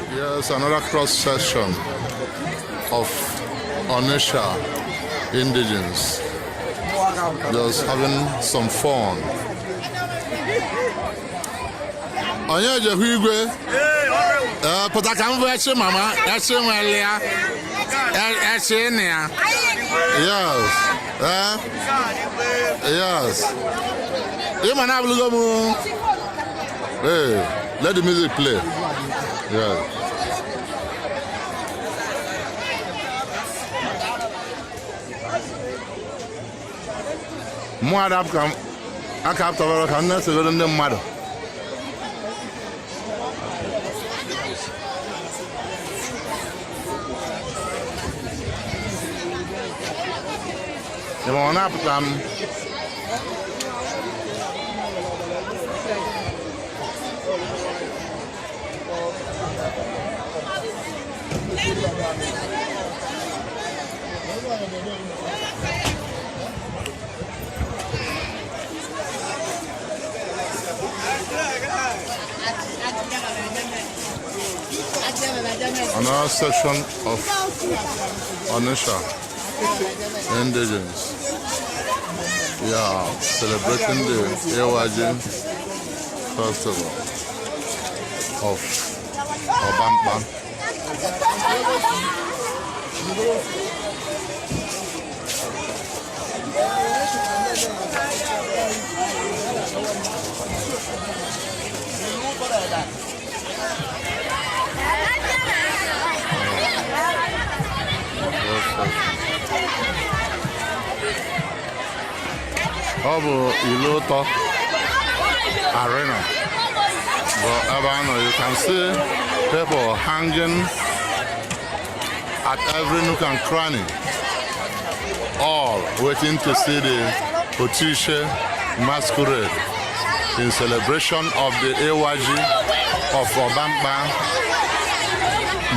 Here's another cross section of Onitsha indigenes just having some fun. Onye je Igwe pụta ka m bụ mama eche nwere ya eche nne ya. Yes. Yes. You na abụlụgo m. Hey, let the music play. Yeah. Mmadụ aka apụtawara ka nne segoro ndị mmadụ. Ebe ọ na-apụta m. Another section of Onitsha indigenes. Yeah, celebrating the Iwaji festival of Obamkpa. Ọ bụ Iloto Arena. But you can see people hanging at every nook and cranny, all waiting to see the Uwechia masquerade in celebration of the Iwaji of Obamkpa,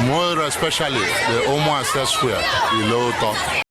more especially the Omo Square, Iloto.